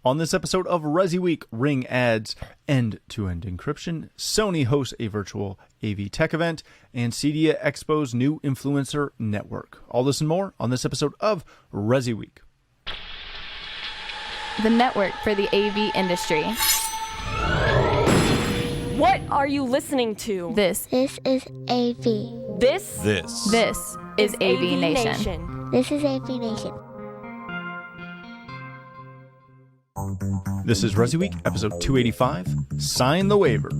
On this episode of ResiWeek, Ring adds end-to-end encryption, Sony hosts a virtual AV tech event, and CEDIA Expo's new influencer network. All this and more on this episode of ResiWeek. The network for the AV industry. What are you listening to? This is AV. This is AVNation. This is AVNation. This is ResiWeek, episode 285, Sign the Waiver.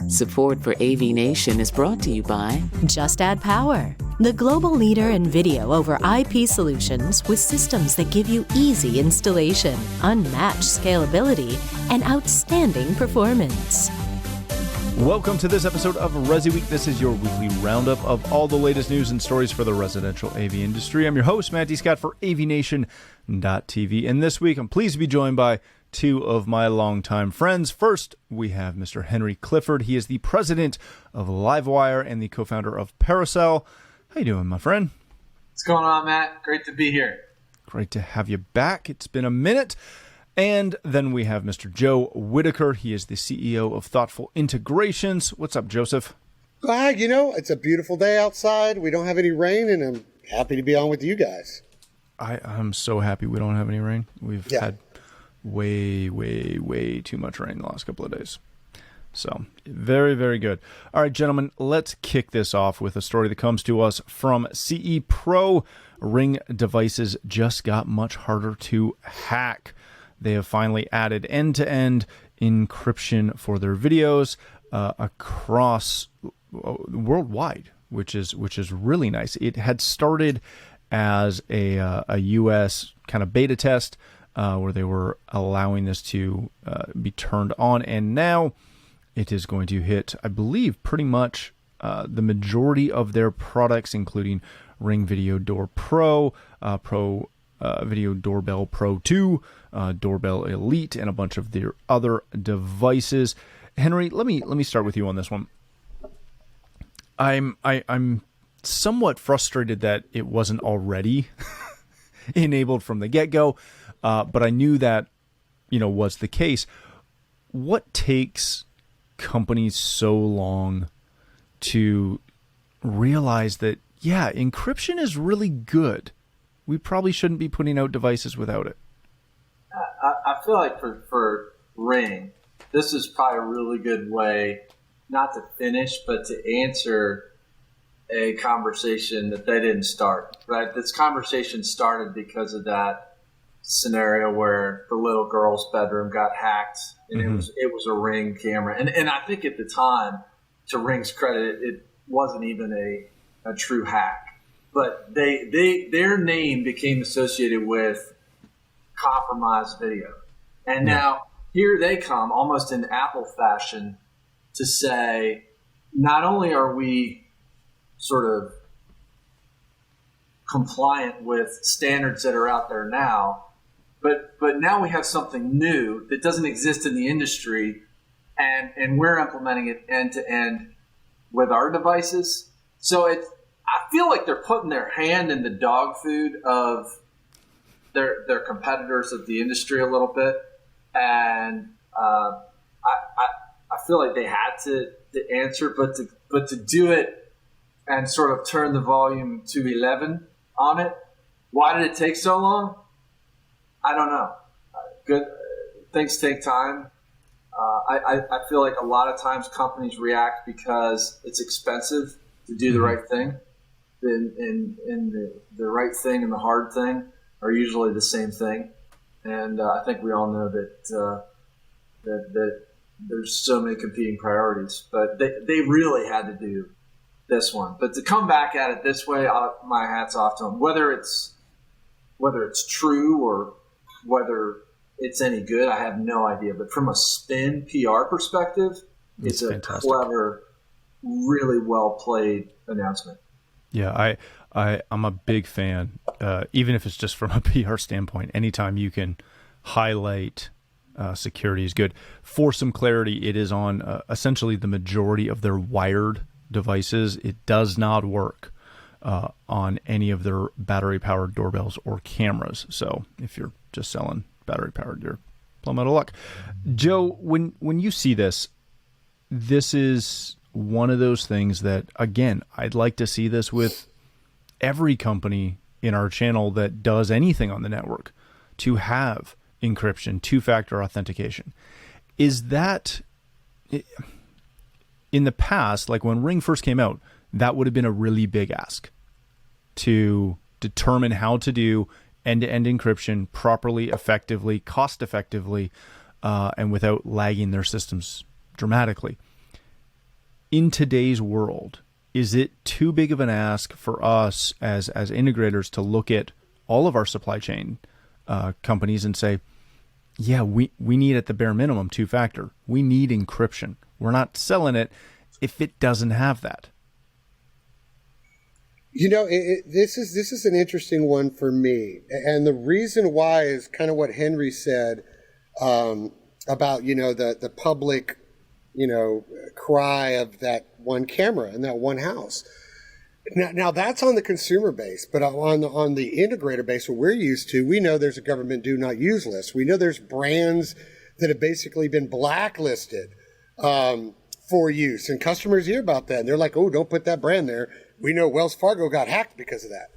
Support for AVNation is brought to you by Just Add Power, the global leader in video over IP solutions with systems that give you easy installation, unmatched scalability, and outstanding performance. Welcome to this episode of ResiWeek. This is your weekly roundup of all the latest news and stories for the residential AV industry. I'm your host, Matt D. Scott for AVNation.tv. And this week, I'm pleased to be joined by two of my longtime friends. First, we have Mr. Henry Clifford. He is the president of Livewire and the co-founder of Paracel. How you doing, my friend? What's going on, Matt? Great to be here. Great to have you back. It's been a minute. And then we have Mr. Joe Whitaker. He is the CEO of Thoughtful Integrations. What's up, Joseph? It's a beautiful day outside. We don't have any rain, and I'm happy to be on with you guys. I'm so happy we don't have any rain. We've had way too much rain the last couple of days. So, very, very good. All right, gentlemen, let's kick this off with a story that comes to us from CE Pro. Ring devices just got much harder to hack. They have finally added end-to-end encryption for their videos across worldwide, which is really nice. It had started as a U.S. kind of beta test where they were allowing this to be turned on, and now it is going to hit, I believe, pretty much the majority of their products, including Ring Video Door Pro, Video Doorbell Pro 2, Doorbell Elite, and a bunch of their other devices. Henry, let me start with you on this one. I'm somewhat frustrated that it wasn't already enabled from the get-go, but I knew that was the case. What takes companies so long to realize that encryption is really good? We probably shouldn't be putting out devices without it. I feel like for Ring, this is probably a really good way not to finish, but to answer a conversation that they didn't start, right? This conversation started because of that scenario where the little girl's bedroom got hacked, and it was a Ring camera. And I think at the time, to Ring's credit, it wasn't even a true hack. But their name became associated with compromised video. And now here they come, almost in Apple fashion, to say, not only are we sort of compliant with standards that are out there now, but now we have something new that doesn't exist in the industry, and we're implementing it end-to-end with our devices. So I feel like they're putting their hand in the dog food of their competitors of the industry a little bit, and I feel like they had to answer, but to do it and sort of turn the volume to 11 on it. Why did it take so long? I don't know. Good things take time. I feel like a lot of times companies react because it's expensive to do the right thing. And the right thing and the hard thing are usually the same thing, and I think we all know that there's so many competing priorities, but they really had to do this one. But to come back at it this way, my hat's off to them. Whether it's true or whether it's any good, I have no idea. But from a spin PR perspective, it's a fantastic, clever, really well played announcement. Yeah, I'm a big fan, even if it's just from a PR standpoint. Anytime you can highlight security is good. For some clarity, it is on essentially the majority of their wired devices. It does not work on any of their battery-powered doorbells or cameras. So if you're just selling battery-powered, you're plumb out of luck. Joe, when you see this, this is one of those things that, again, I'd like to see this with every company in our channel that does anything on the network, to have encryption, two-factor authentication. Is that, in the past, like when Ring first came out, that would have been a really big ask to determine how to do end-to-end encryption properly, effectively, cost-effectively, and without lagging their systems dramatically. In today's world, is it too big of an ask for us as integrators to look at all of our supply chain companies and say, yeah, we need at the bare minimum two-factor. We need encryption. We're not selling it if it doesn't have that. You know, this is an interesting one for me. And the reason why is kind of what Henry said about, the public, cry of that one camera and that one house. Now that's on the consumer base, but on the integrator base, what we're used to, we know there's a government do not use list. We know there's brands that have basically been blacklisted for use, and customers hear about that, and they're like, "Oh, don't put that brand there." We know Wells Fargo got hacked because of that.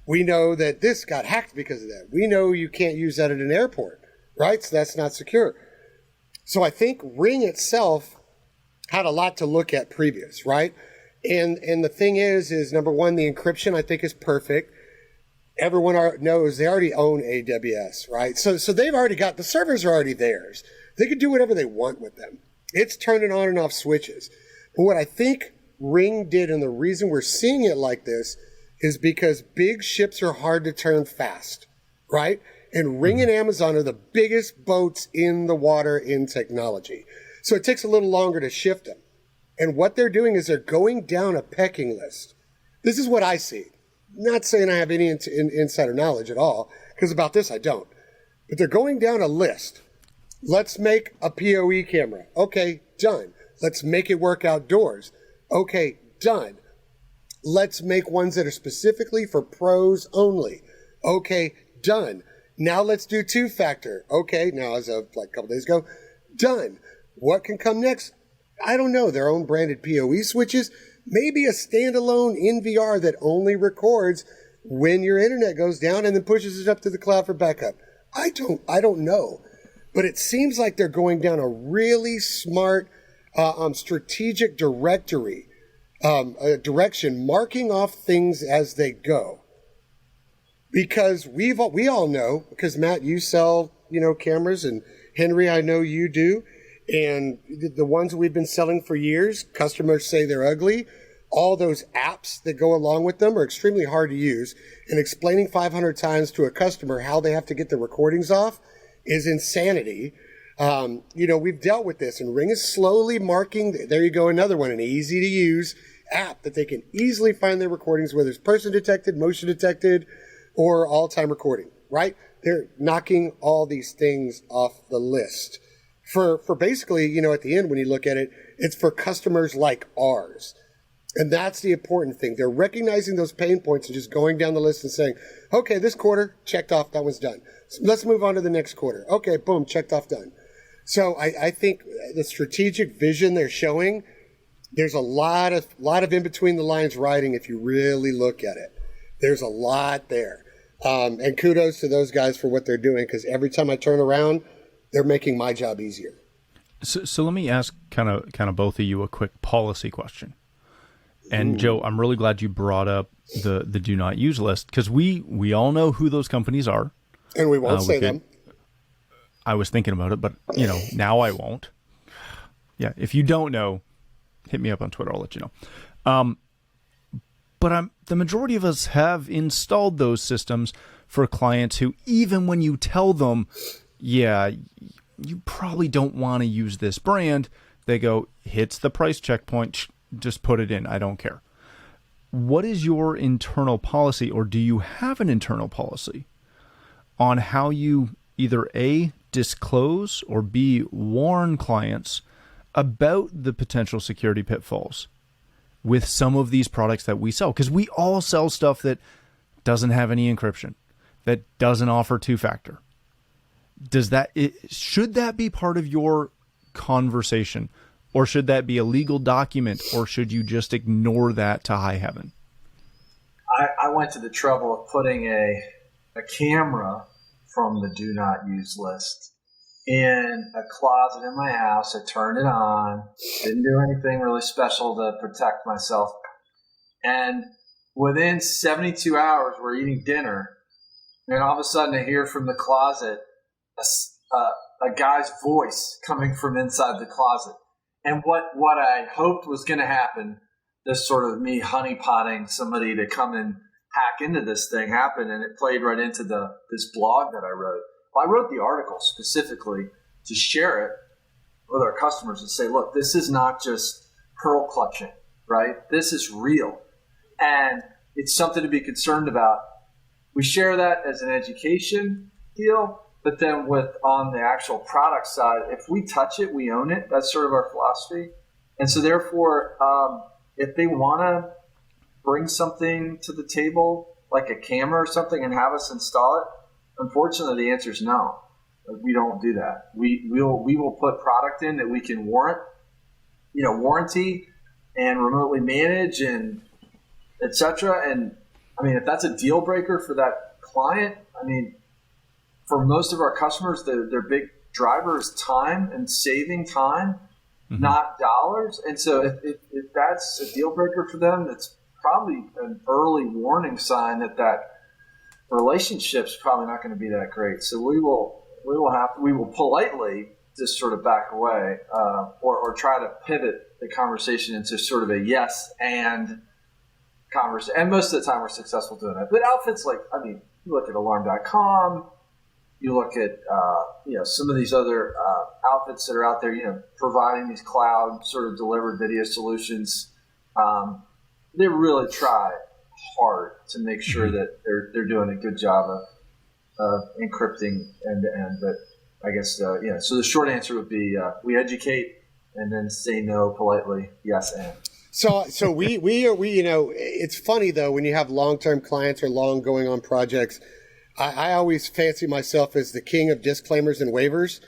We know that this got hacked because of that. We know you can't use that at an airport, right? So that's not secure. So I think Ring itself had a lot to look at previous, right? And the thing is number one, the encryption I think is perfect. Everyone knows they already own AWS, right? So they've already got, the servers are already theirs. They can do whatever they want with them. It's turning on and off switches. But what I think Ring did, and the reason we're seeing it like this, is because big ships are hard to turn fast, right? And Ring and Amazon are the biggest boats in the water in technology. So it takes a little longer to shift them. And what they're doing is they're going down a pecking list. This is what I see. Not saying I have any insider knowledge at all, because about this I don't. But they're going down a list. Let's make a PoE camera. Okay, done. Let's make it work outdoors. Okay, done. Let's make ones that are specifically for pros only. Okay, done. Now let's do two-factor. Okay, now as of like a couple days ago, done. What can come next? I don't know. Their own branded PoE switches. Maybe a standalone NVR that only records when your internet goes down and then pushes it up to the cloud for backup. I don't know. But it seems like they're going down a really smart strategic direction, marking off things as they go. Because we all know, because Matt, you sell, cameras, and Henry, I know you do. And the ones that we've been selling for years, customers say they're ugly. All those apps that go along with them are extremely hard to use. And explaining 500 times to a customer how they have to get the recordings off is insanity. We've dealt with this, and Ring is slowly marking, there you go, another one, an easy to use app that they can easily find their recordings, whether it's person detected, motion detected, or all-time recording, right? They're knocking all these things off the list. For basically, at the end, when you look at it, it's for customers like ours. And that's the important thing. They're recognizing those pain points and just going down the list and saying, okay, this quarter, checked off, that one's done. So let's move on to the next quarter. Okay, boom, checked off, done. So I think the strategic vision they're showing, there's a lot of in between the lines writing if you really look at it. There's a lot there. And kudos to those guys for what they're doing, because every time I turn around, they're making my job easier. So let me ask kind of both of you a quick policy question. And Joe, I'm really glad you brought up the do not use list, because we all know who those companies are. And we won't say them. I was thinking about it, but now I won't. Yeah, if you don't know, hit me up on Twitter. I'll let you know. But the majority of us have installed those systems for clients who, even when you tell them, yeah, you probably don't want to use this brand, they go, hits the price checkpoint, just put it in. I don't care. What is your internal policy, or do you have an internal policy on how you either A, disclose, or B, warn clients about the potential security pitfalls with some of these products that we sell? Because we all sell stuff that doesn't have any encryption, that doesn't offer two-factor. should that be part of your conversation, or should that be a legal document, or should you just ignore that to high heaven? I went to the trouble of putting a camera from the do not use list in a closet in my house. I turned it on, didn't do anything really special to protect myself. And within 72 hours, we're eating dinner, and all of a sudden I hear from the closet a guy's voice coming from inside the closet. And what I hoped was going to happen, this sort of me honeypotting somebody to come and hack into this thing, happened, and it played right into this blog that I wrote. Well, I wrote the article specifically to share it with our customers and say, look, this is not just pearl clutching, right? This is real, and it's something to be concerned about. We share that as an education deal, but then on the actual product side, if we touch it, we own it. That's sort of our philosophy. And so therefore, if they want to bring something to the table, like a camera or something, and have us install it, unfortunately, the answer is no. We don't do that. We will put product in that we can warranty and remotely manage and et cetera. And I mean, if that's a deal breaker for that client, I mean, for most of our customers, their big driver is time and saving time, not dollars. And so if that's a deal breaker for them, it's probably an early warning sign that relationship's probably not going to be that great. So we will politely just sort of back away, or try to pivot the conversation into sort of a yes and conversation. And most of the time we're successful doing that. But outfits like, I mean, you look at alarm.com, you look at some of these other outfits that are out there, providing these cloud sort of delivered video solutions. They really try hard to make sure that they're doing a good job of encrypting end to end. But I guess so the short answer would be we educate and then say no politely, yes and. So we it's funny though when you have long-term clients or long going on projects. I always fancy myself as the king of disclaimers and waivers.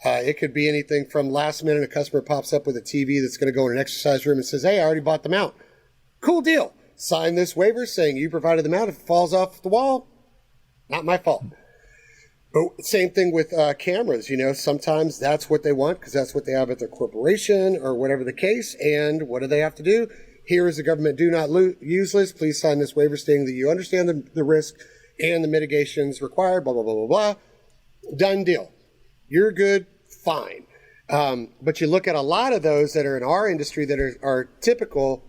It could be anything from last minute a customer pops up with a TV that's going to go in an exercise room and says, hey, I already bought the mount. Cool deal. Sign this waiver saying you provided the mount. If it falls off the wall, not my fault. But same thing with cameras. Sometimes that's what they want because that's what they have at their corporation or whatever the case. And what do they have to do? Here is the government do not use list. Please sign this waiver stating that you understand the risk and the mitigations required, blah, blah, blah, blah, blah. Done deal. You're good, fine. But you look at a lot of those that are in our industry that are typical,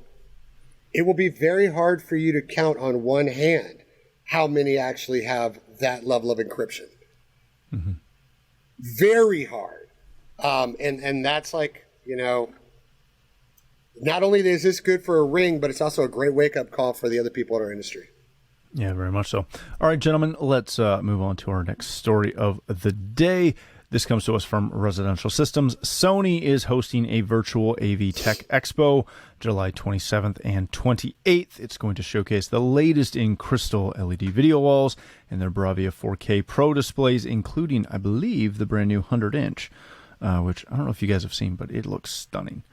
it will be very hard for you to count on one hand how many actually have that level of encryption. Mm-hmm. Very hard. And that's like, not only is this good for a ring, but it's also a great wake-up call for the other people in our industry. Yeah, very much so. All right, gentlemen, let's move on to our next story of the day. This comes to us from Residential Systems. Sony is hosting a virtual AV Tech Expo, July 27th and 28th. It's going to showcase the latest in crystal LED video walls and their Bravia 4K Pro displays, including, I believe, the brand new 100-inch, which I don't know if you guys have seen, but it looks stunning.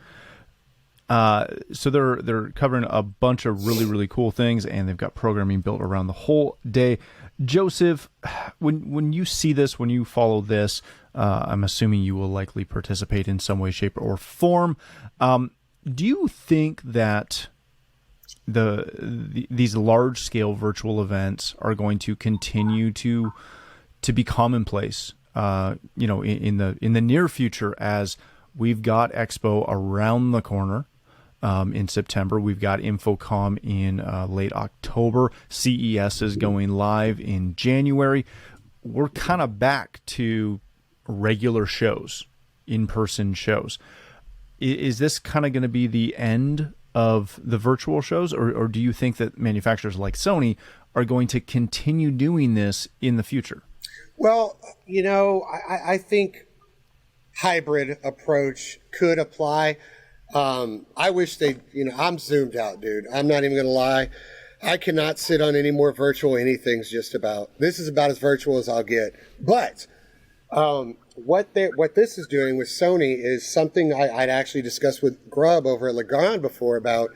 So they're covering a bunch of really, really cool things, and they've got programming built around the whole day. Joseph, when you see this, when you follow this, I'm assuming you will likely participate in some way, shape, or form. Do you think that these large-scale virtual events are going to continue to be commonplace? In the near future, as we've got Expo around the corner. In September, we've got InfoComm in late October. CES is going live in January. We're kind of back to regular shows, in-person shows. Is this kind of going to be the end of the virtual shows, or do you think that manufacturers like Sony are going to continue doing this in the future? Well, I think hybrid approach could apply. I wish I'm zoomed out, dude. I'm not even going to lie. I cannot sit on any more virtual anything's just about. This is about as virtual as I'll get. But What this is doing with Sony is something I'd actually discussed with Grubb over at Legrand before about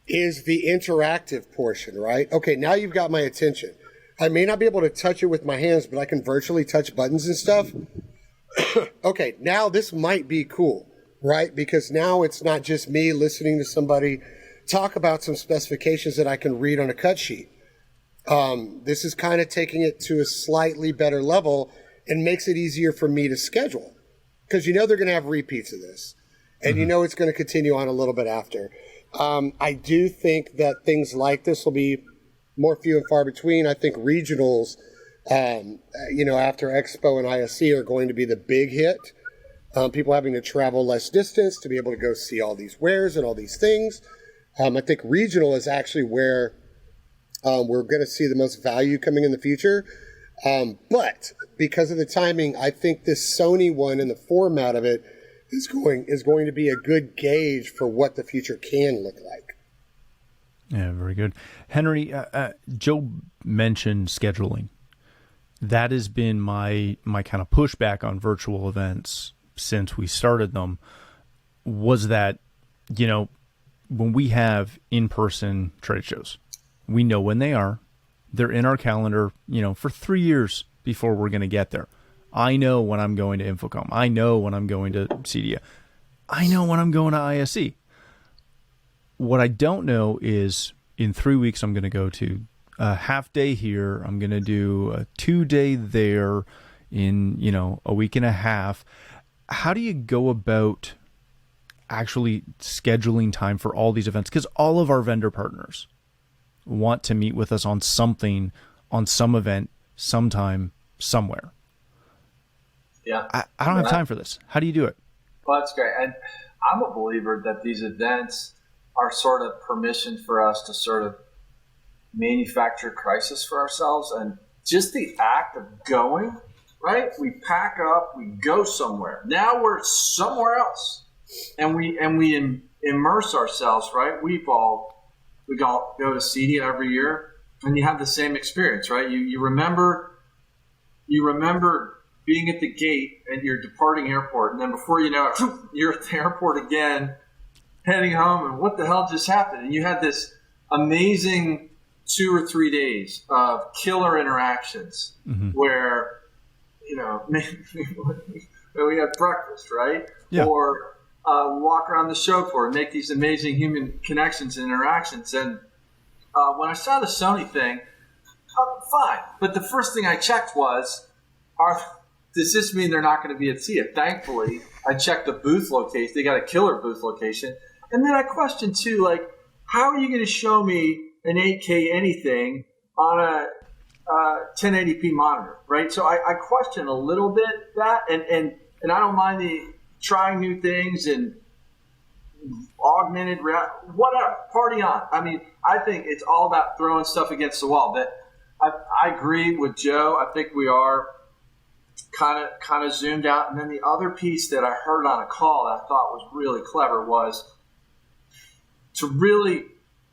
is the interactive portion, right? Okay, now you've got my attention. I may not be able to touch it with my hands, but I can virtually touch buttons and stuff. Okay, now this might be cool, right? Because now it's not just me listening to somebody talk about some specifications that I can read on a cut sheet. This is kind of taking it to a slightly better level and makes it easier for me to schedule. Because they're going to have repeats of this. And it's going to continue on a little bit after. I do think that things like this will be more few and far between. I think regionals, after Expo and ISC are going to be the big hit. People having to travel less distance to be able to go see all these wares and all these things. I think regional is actually where we're going to see the most value coming in the future. But because of the timing, I think this Sony one and the format of it is going to be a good gauge for what the future can look like. Yeah, very good. Henry, Joe mentioned scheduling. That has been my kind of pushback on virtual events since we started them, was that, when we have in-person trade shows, we know when they are. They're in our calendar, for 3 years before we're going to get there. I know when I'm going to Infocom. I know when I'm going to CEDIA. I know when I'm going to ISE. What I don't know is in 3 weeks, I'm going to go to a half day here. I'm going to do a 2-day there in, a week and a half. How do you go about actually scheduling time for all these events? Because all of our vendor partners want to meet with us on something, on some event, sometime, somewhere. Yeah. I don't have time for this. How do you do it? Well, that's great. And I'm a believer that these events are sort of permission for us to sort of manufacture crisis for ourselves. And just the act of going, right? We pack up, we go somewhere. Now we're somewhere else. And we immerse ourselves, right? We go to CEDIA every year, and you have the same experience, right? You remember being at the gate at your departing airport, and then before you know it, you're at the airport again, heading home, and what the hell just happened? And you had this amazing 2 or 3 days of killer interactions where, maybe we had breakfast, right? Yeah. Or walk around the show floor and make these amazing human connections and interactions. And when I saw the Sony thing, fine. But the first thing I checked was, does this mean they're not going to be at CEDIA? Thankfully, I checked the booth location. They got a killer booth location. And then I questioned, too, how are you going to show me an 8K anything on a 1080p monitor, right? So I question a little bit that, and I don't mind trying new things and augmented reality, whatever, party on. I mean, I think it's all about throwing stuff against the wall. But I agree with Joe. I think we are kind of zoomed out. And then the other piece that I heard on a call that I thought was really clever was to really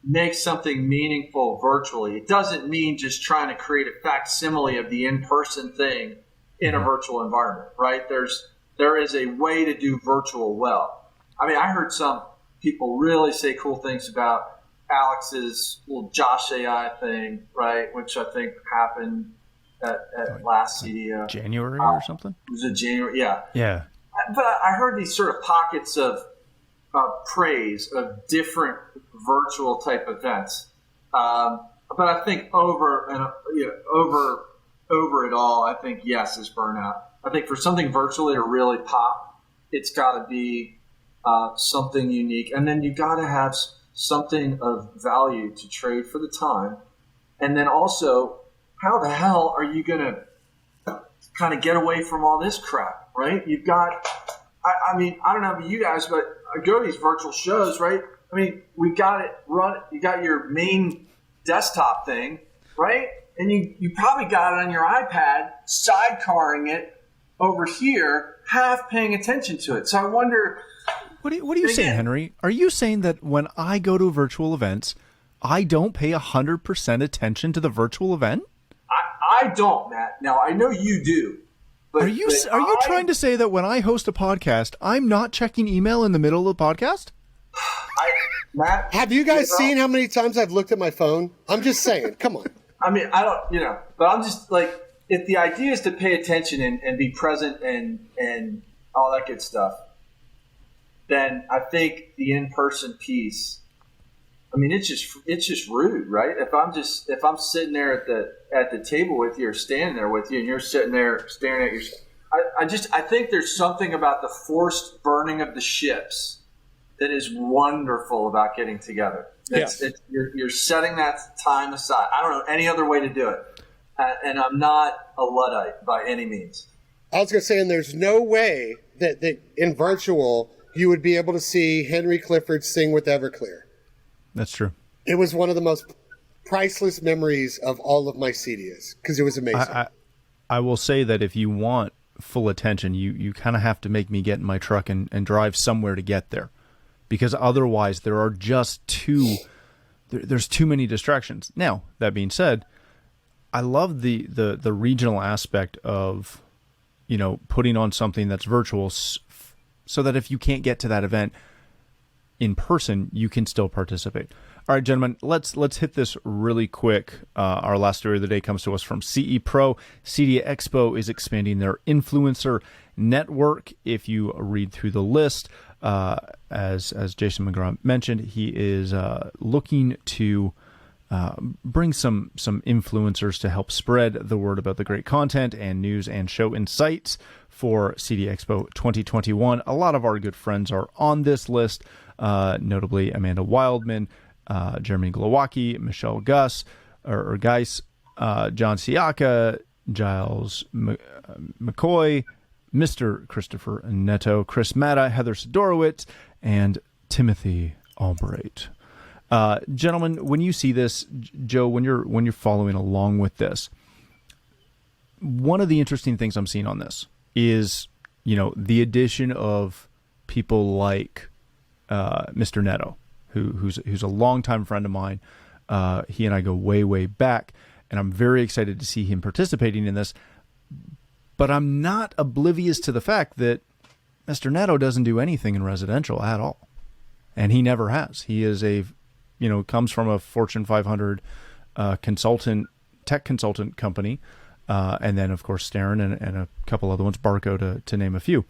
make something meaningful virtually. It doesn't mean just trying to create a facsimile of the in-person thing in a virtual environment, right? There is a way to do virtual well. I mean, I heard some people really say cool things about Alex's little Josh AI thing, right? Which I think happened at last CEDIA. January or something? Was it January? Yeah. Yeah. But I heard these sort of pockets of praise of different virtual type events. But I think over it all, I think yes is burnout. I think for something virtually to really pop, it's got to be something unique, and then you got to have something of value to trade for the time. And then also, how the hell are you going to kind of get away from all this crap, right? You've got, I mean, I don't know about you guys, but I go to these virtual shows, right? I mean, we got it run. You got your main desktop thing, right? And you probably got it on your iPad, sidecarring it over here, half paying attention to it. So I wonder. What are you saying, Henry? Are you saying that when I go to virtual events, I don't pay 100% attention to the virtual event? I don't, Matt. Now, I know you do. But, Are you trying to say that when I host a podcast, I'm not checking email in the middle of the podcast? Matt, Have you guys seen how many times I've looked at my phone? I'm just saying. Come on. I mean, I don't, but I'm just like, if the idea is to pay attention and be present and all that good stuff, then I think the in-person piece, I mean, it's just rude, right? If I'm sitting there at the table with you or standing there with you and you're sitting there staring at your, I think there's something about the forced burning of the ships that is wonderful about getting together. You're setting that time aside. I don't know any other way to do it. And I'm not a Luddite by any means. I was going to say, and there's no way that in virtual you would be able to see Henry Clifford sing with Everclear. That's true. It was one of the most priceless memories of all of my CEDIAs because it was amazing. I will say that if you want full attention, you kind of have to make me get in my truck and drive somewhere to get there, because otherwise there are just there's too many distractions. Now, that being said, I love the regional aspect of, putting on something that's virtual so that if you can't get to that event in person, you can still participate. All right, gentlemen, let's hit this really quick. Our last story of the day comes to us from CE Pro. CEDIA Expo is expanding their influencer network. If you read through the list, as Jason McGraw mentioned, he is looking to bring some influencers to help spread the word about the great content and news and show insights for CEDIA Expo 2021. A lot of our good friends are on this list, notably Amanda Wildman, Jeremy Glowacki, Michelle Geis, John Siaka, Giles McCoy, Mr. Christopher Neto, Chris Matta, Heather Sidorowicz, and Timothy Albright. Gentlemen, when you see this, Joe, when you're following along with this, one of the interesting things I'm seeing on this is, the addition of people like Mr. Neto, who's a longtime friend of mine. He and I go way, way back, and I'm very excited to see him participating in this. But I'm not oblivious to the fact that Mr. Neto doesn't do anything in residential at all, and he never has. He is comes from a Fortune 500 tech consultant company, and then, of course, Starin and a couple other ones, Barco to name a few.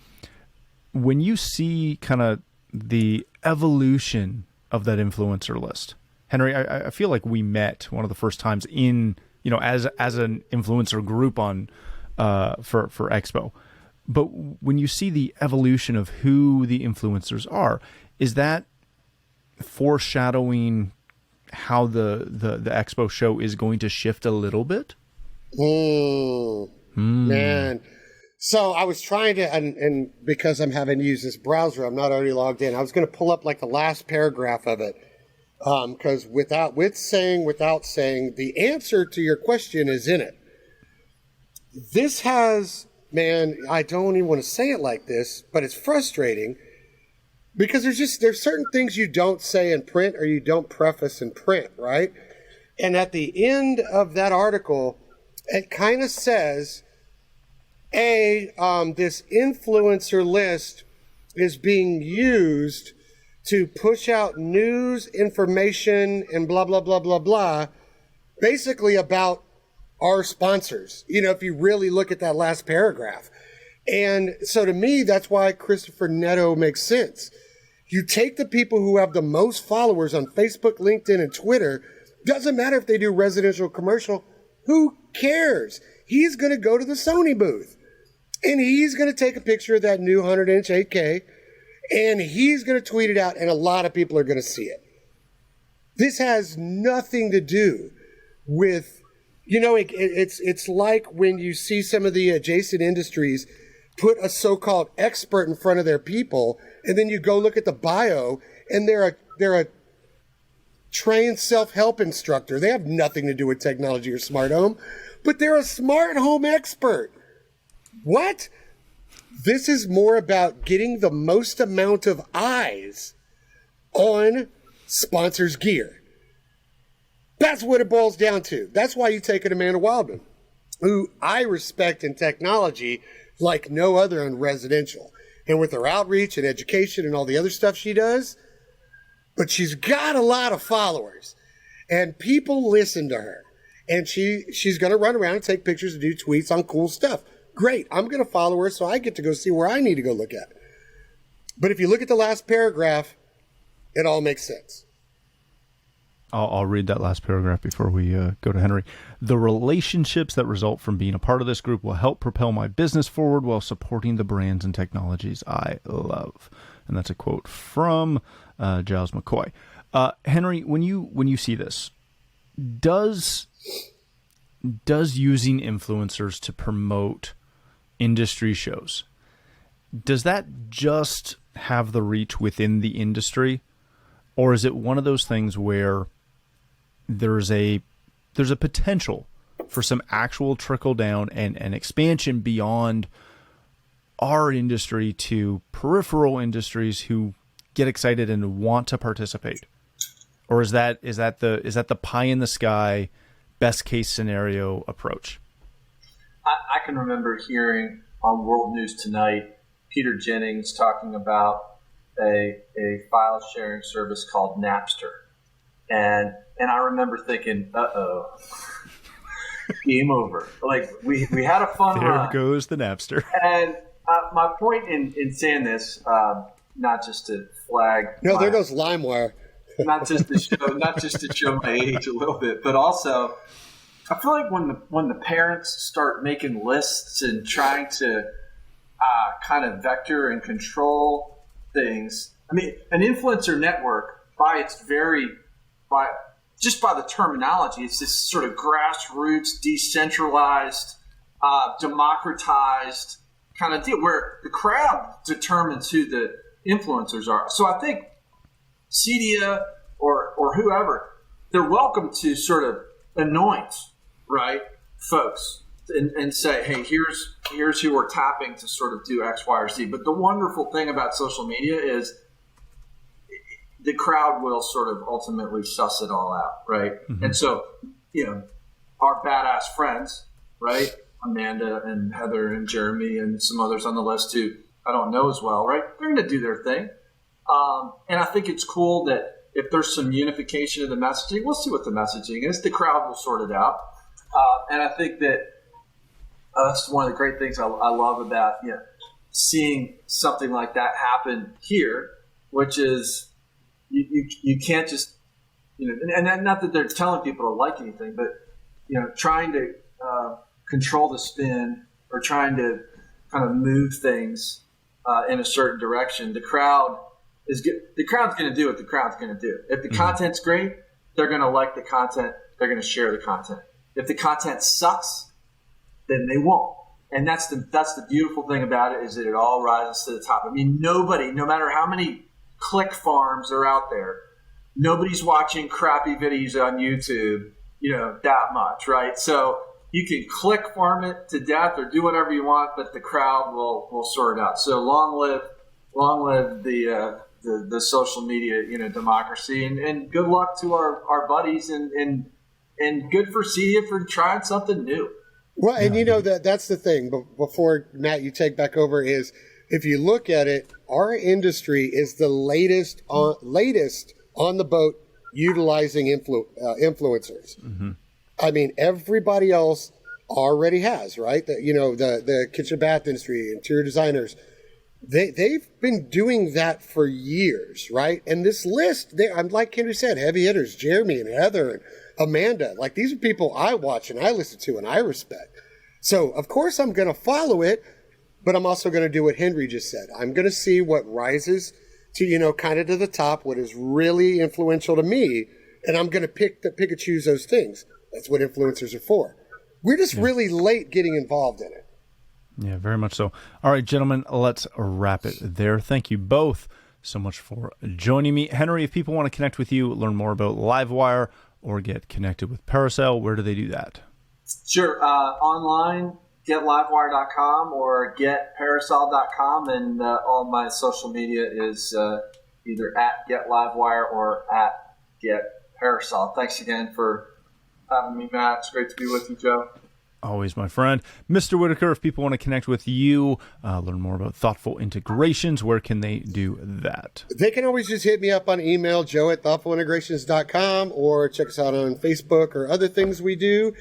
When you see kind of the evolution of that influencer list, Henry, I feel like we met one of the first times in, as an influencer group on for Expo. But when you see the evolution of who the influencers are, is that foreshadowing how the Expo show is going to shift a little bit? Man. So I was trying to, and because I'm having to use this browser, I'm not already logged in. I was going to pull up like the last paragraph of it. Because without saying, the answer to your question is in it. This has, man, I don't even want to say it like this, but it's frustrating because there's certain things you don't say in print or you don't preface in print, right? And at the end of that article, it kind of says, this influencer list is being used to push out news, information, and blah, blah, blah, blah, blah, basically about our sponsors, if you really look at that last paragraph. And so to me, that's why Christopher Neto makes sense. You take the people who have the most followers on Facebook, LinkedIn, and Twitter, doesn't matter if they do residential, commercial, who cares? He's going to go to the Sony booth and he's going to take a picture of that new 100-inch 8K and he's going to tweet it out and a lot of people are going to see it. This has nothing to do with, it's like when you see some of the adjacent industries put a so-called expert in front of their people, and then you go look at the bio, and they're a trained self-help instructor. They have nothing to do with technology or smart home, but they're a smart home expert. What? This is more about getting the most amount of eyes on sponsors' gear. That's what it boils down to. That's why you take an Amanda Wildman, who I respect in technology, like no other in residential. And with her outreach and education and all the other stuff she does, but she's got a lot of followers and people listen to her. And she's going to run around and take pictures and do tweets on cool stuff. Great. I'm going to follow her so I get to go see where I need to go look at. But if you look at the last paragraph, it all makes sense. I'll read that last paragraph before we go to Henry. The relationships that result from being a part of this group will help propel my business forward while supporting the brands and technologies I love. And that's a quote from Giles McCoy. Henry, when you see this, does using influencers to promote industry shows, does that just have the reach within the industry, or is it one of those things where there's a potential for some actual trickle down and expansion beyond our industry to peripheral industries who get excited and want to participate? Or is that the pie in the sky best case scenario approach? I can remember hearing on World News Tonight Peter Jennings talking about a file sharing service called Napster, and I remember thinking, game over. Like we had a fun run. There goes the Napster. And my point in saying this, not just to flag. No, there goes LimeWire. not just to show my age a little bit, but also I feel like when the parents start making lists and trying to kind of vector and control things. I mean, an influencer network by the terminology, it's this sort of grassroots, decentralized, democratized kind of deal where the crowd determines who the influencers are. So I think CEDIA or whoever, they're welcome to sort of anoint, right, folks and say, hey, here's who we're tapping to sort of do X, Y, or Z. But the wonderful thing about social media is the crowd will sort of ultimately suss it all out, right? Mm-hmm. And so, our badass friends, right, Amanda and Heather and Jeremy and some others on the list who I don't know as well, right, they're going to do their thing. And I think it's cool that if there's some unification of the messaging, we'll see what the messaging is. The crowd will sort it out. And I think that that's one of the great things I love about seeing something like that happen here, which is you can't just and not that they're telling people to like anything, but trying to control the spin or trying to kind of move things in a certain direction. The crowd's going to do what the crowd's going to do. If the content's great, they're going to like the content. They're going to share the content. If the content sucks, then they won't. And that's the beautiful thing about it, is that it all rises to the top. I mean, nobody, no matter how many click farms are out there, nobody's watching crappy videos on YouTube, that much, right? So you can click farm it to death or do whatever you want, but the crowd will sort it out. So long live the social media, democracy, and good luck to our buddies, and good for CEDIA for trying something new. Well, and that's the thing. But before, Matt, you take back over, is if you look at it, our industry is the latest on the boat utilizing influencers. Mm-hmm. I mean, everybody else already has, right? The kitchen bath industry, interior designers, they've been doing that for years, right? And this list, I'm like Henry said, heavy hitters, Jeremy and Heather and Amanda, like these are people I watch and I listen to and I respect. So of course I'm going to follow it, but I'm also going to do what Henry just said. I'm going to see what rises to, kind of to the top, what is really influential to me. And I'm going to pick and choose those things. That's what influencers are for. We're just really late getting involved in it. Yeah, very much so. All right, gentlemen, let's wrap it there. Thank you both so much for joining me. Henry, if people want to connect with you, learn more about LiveWire, or get connected with Paracel, where do they do that? Sure. Online, getlivewire.com or getparacel.com, and all my social media is either at getlivewire or at getparacel. Thanks again for having me, Matt. It's great to be with you, Joe. Always, my friend. Mr. Whitaker, if people want to connect with you, learn more about thoughtful integrations, where can they do that? They can always just hit me up on email, joe@thoughtfulintegrations.com, or check us out on Facebook or other things we do.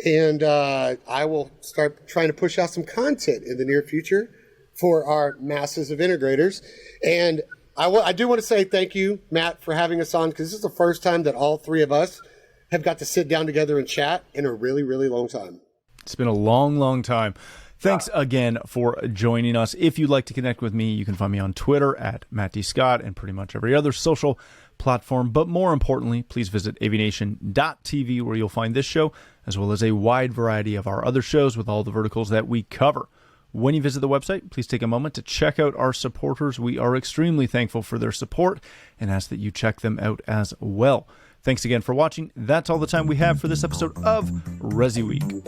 And I will start trying to push out some content in the near future for our masses of integrators. And I do want to say thank you, Matt, for having us on, because this is the first time that all three of us have got to sit down together and chat in a really, really long time. It's been a long, long time. Thanks again for joining us. If you'd like to connect with me, you can find me on Twitter at Matt D. Scott and pretty much every other social platform. But more importantly, please visit AVNation.tv, where you'll find this show, as well as a wide variety of our other shows with all the verticals that we cover. When you visit the website, please take a moment to check out our supporters. We are extremely thankful for their support and ask that you check them out as well. Thanks again for watching. That's all the time we have for this episode of ResiWeek.